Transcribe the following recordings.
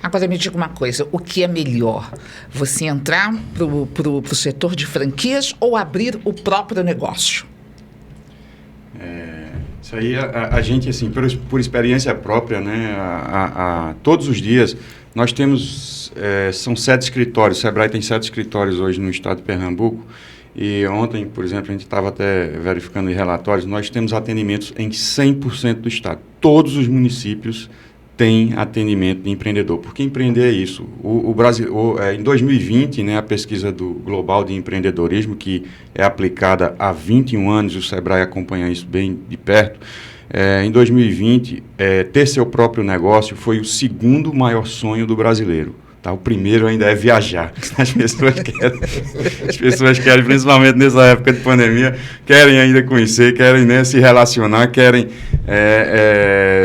Agora me diga uma coisa, o que é melhor? Você entrar pro setor de franquias ou abrir o próprio negócio? Isso aí a gente, assim, por experiência própria, né, todos os dias, nós temos, são 7 escritórios, o Sebrae tem 7 escritórios hoje no estado de Pernambuco, e ontem, por exemplo, a gente estava até verificando em relatórios, nós temos atendimentos em 100% do estado. Todos os municípios têm atendimento de empreendedor, porque empreender é isso. O Brasil, em 2020, né, a pesquisa do Global de Empreendedorismo, que é aplicada há 21 anos, o Sebrae acompanha isso bem de perto, em 2020, ter seu próprio negócio foi o segundo maior sonho do brasileiro. Tá? O primeiro ainda é viajar. As pessoas querem, principalmente nessa época de pandemia, querem ainda conhecer, querem, né, se relacionar, querem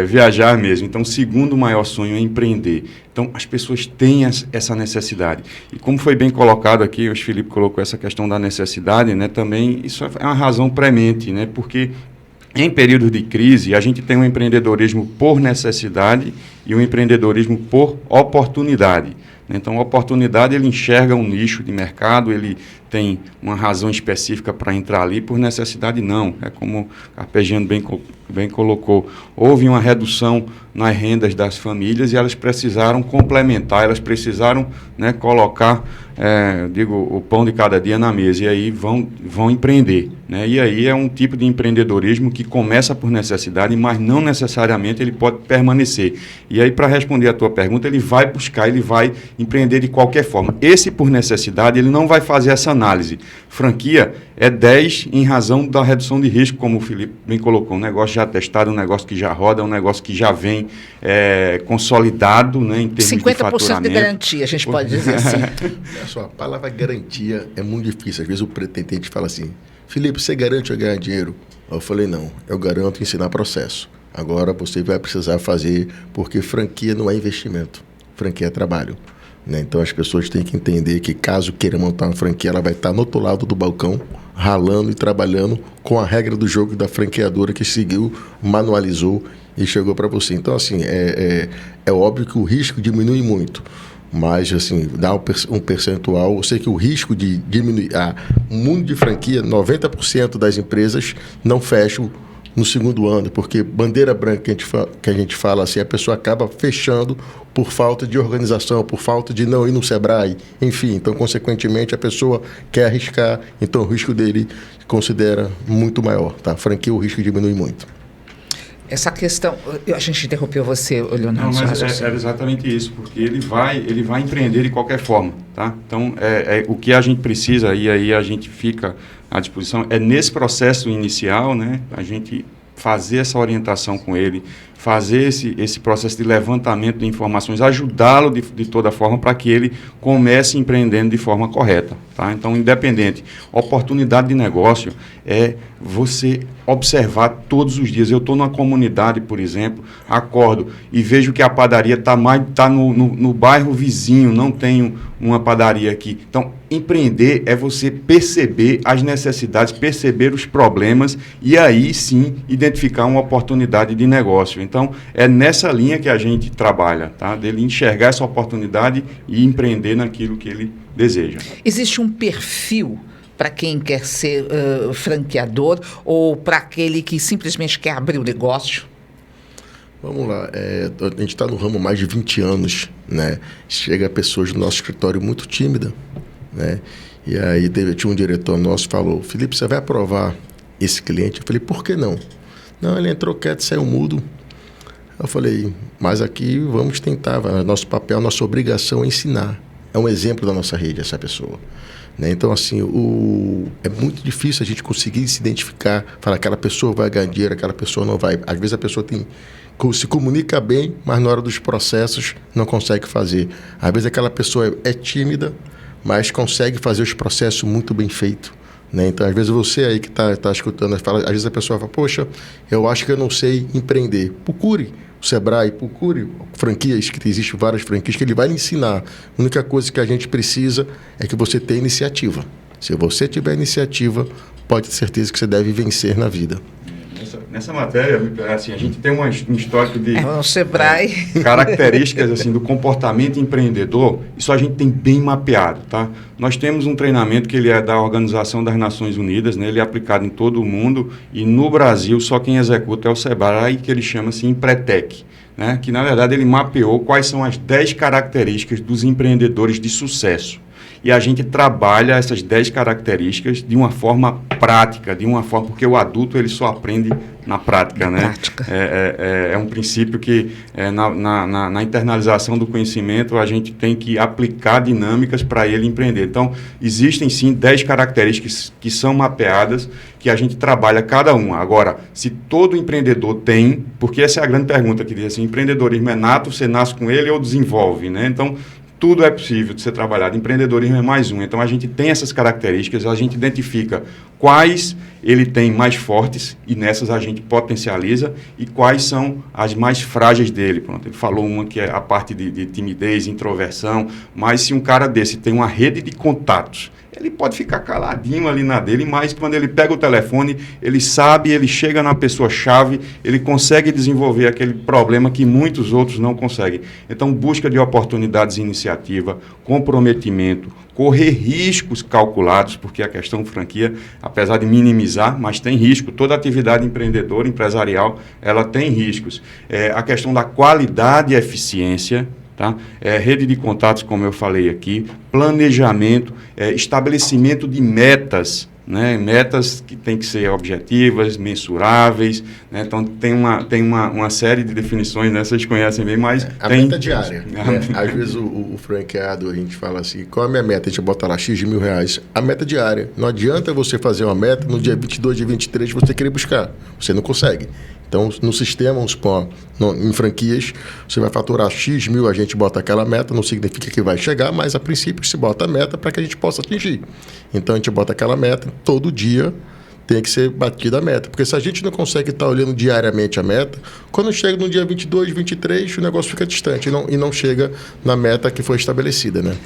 viajar mesmo. Então, o segundo maior sonho é empreender. Então, as pessoas têm essa necessidade. E como foi bem colocado aqui, o Felipe colocou essa questão da necessidade, né, também isso é uma razão premente, né, porque em períodos de crise, a gente tem um empreendedorismo por necessidade e um empreendedorismo por oportunidade. Então, a oportunidade, ele enxerga um nicho de mercado, ele tem uma razão específica para entrar ali, por necessidade não. É como o Carpegiani bem colocou, houve uma redução nas rendas das famílias e elas precisaram complementar, elas precisaram, né, colocar, o pão de cada dia na mesa, e aí vão empreender. Né? E aí é um tipo de empreendedorismo que começa por necessidade, mas não necessariamente ele pode permanecer. E aí, para responder a tua pergunta, ele vai buscar, ele vai empreender de qualquer forma. Esse, por necessidade, ele não vai fazer essa análise. Franquia é 10 em razão da redução de risco, como o Felipe bem colocou. Um negócio já testado, um negócio que já roda, um negócio que já vem consolidado, né, em termos de faturamento. 50% de garantia, a gente pode dizer assim. Olha só, a palavra garantia é muito difícil. Às vezes o pretendente fala assim, Felipe, você garante eu ganhar dinheiro? Eu falei, não, eu garanto ensinar processo. Agora você vai precisar fazer, porque franquia não é investimento, franquia é trabalho. Né? Então as pessoas têm que entender que caso queira montar uma franquia, ela vai estar no outro lado do balcão, ralando e trabalhando com a regra do jogo da franqueadora que seguiu, manualizou e chegou para você. Então, assim, é óbvio que o risco diminui muito, mas, assim, dá um percentual. Eu sei que o risco de diminuir... O mundo de franquia, 90% das empresas não fecham no segundo ano, porque bandeira branca que a gente fala assim, a pessoa acaba fechando por falta de organização, por falta de não ir no Sebrae, enfim. Então, consequentemente, a pessoa quer arriscar, então o risco dele considera muito maior. Tá? A franquia, o risco diminui muito. Essa questão, a gente interrompeu você, Leonardo. Não, mas é exatamente isso, porque ele vai empreender de qualquer forma, tá? Então, o que a gente precisa, e aí a gente fica à disposição, é nesse processo inicial, né, a gente fazer essa orientação com ele, fazer esse processo de levantamento de informações, ajudá-lo de toda forma para que ele comece empreendendo de forma correta. Tá? Então, independente, oportunidade de negócio é você observar todos os dias. Eu estou numa comunidade, por exemplo, acordo e vejo que a padaria está no bairro vizinho, não tem uma padaria aqui. Então, empreender é você perceber as necessidades, perceber os problemas e aí sim identificar uma oportunidade de negócio. Então, é nessa linha que a gente trabalha, tá? Dele enxergar essa oportunidade e empreender naquilo que ele deseja. Existe um perfil para quem quer ser franqueador ou para aquele que simplesmente quer abrir o negócio? Vamos lá, a gente está no ramo há mais de 20 anos, né? Chega pessoas do nosso escritório muito tímida, né? E aí tinha um diretor nosso que falou, Felipe, você vai aprovar esse cliente? Eu falei, por que não? Não, ele entrou quieto, saiu mudo. Eu falei, mas aqui vamos tentar, nosso papel, nossa obrigação é ensinar. É um exemplo da nossa rede, essa pessoa. Né? Então, assim, é muito difícil a gente conseguir se identificar, falar aquela pessoa vai ganhar dinheiro, aquela pessoa não vai. Às vezes a pessoa se comunica bem, mas na hora dos processos não consegue fazer. Às vezes aquela pessoa é tímida, mas consegue fazer os processos muito bem feitos. Né? Então, às vezes você aí que está escutando, às vezes a pessoa fala, poxa, eu acho que eu não sei empreender. Procure o Sebrae, procure franquias, que existem várias franquias, que ele vai lhe ensinar. A única coisa que a gente precisa é que você tenha iniciativa. Se você tiver iniciativa, pode ter certeza que você deve vencer na vida. Nessa matéria, assim, a gente tem um histórico de No Sebrae. características assim, do comportamento empreendedor, isso a gente tem bem mapeado. Tá? Nós temos um treinamento que ele é da Organização das Nações Unidas, né? Ele é aplicado em todo o mundo e no Brasil só quem executa é o Sebrae, que ele chama-se Empretec, né? Que na verdade ele mapeou quais são as 10 características dos empreendedores de sucesso. E a gente trabalha essas 10 características de uma forma prática, porque o adulto ele só aprende na prática, né? Prática. É um princípio que na internalização do conhecimento a gente tem que aplicar dinâmicas para ele empreender. Então, existem sim 10 características que são mapeadas, que a gente trabalha cada uma. Agora, se todo empreendedor tem, porque essa é a grande pergunta que diz assim, empreendedorismo é nato, você nasce com ele ou desenvolve, né? Então, tudo é possível de ser trabalhado. Empreendedorismo é mais um. Então, a gente tem essas características, a gente identifica quais ele tem mais fortes e nessas a gente potencializa e quais são as mais frágeis dele. Pronto, ele falou uma que é a parte de timidez, introversão, mas se um cara desse tem uma rede de contatos, ele pode ficar caladinho ali na dele, mas quando ele pega o telefone, ele sabe, ele chega na pessoa-chave, ele consegue desenvolver aquele problema que muitos outros não conseguem. Então, busca de oportunidades e iniciativa, comprometimento, correr riscos calculados, porque a questão franquia, apesar de minimizar, mas tem risco. Toda atividade empreendedora, empresarial, ela tem riscos. A questão da qualidade e eficiência, tá? Rede de contatos, como eu falei aqui, planejamento, estabelecimento de metas, né? Metas que têm que ser objetivas, mensuráveis, né? Então tem uma série de definições, né? Vocês conhecem bem, mas a tem... meta diária, né? Às vezes o franqueado, a gente fala assim, qual é a minha meta? A gente bota lá X de R$1.000, a meta diária. Não adianta você fazer uma meta no dia 22, dia 23, você querer buscar, você não consegue. Então, no sistema, em franquias, você vai faturar X mil, a gente bota aquela meta, não significa que vai chegar, mas a princípio se bota a meta para que a gente possa atingir. Então, a gente bota aquela meta, todo dia tem que ser batida a meta. Porque se a gente não consegue estar olhando diariamente a meta, quando chega no dia 22, 23, o negócio fica distante e não chega na meta que foi estabelecida, né?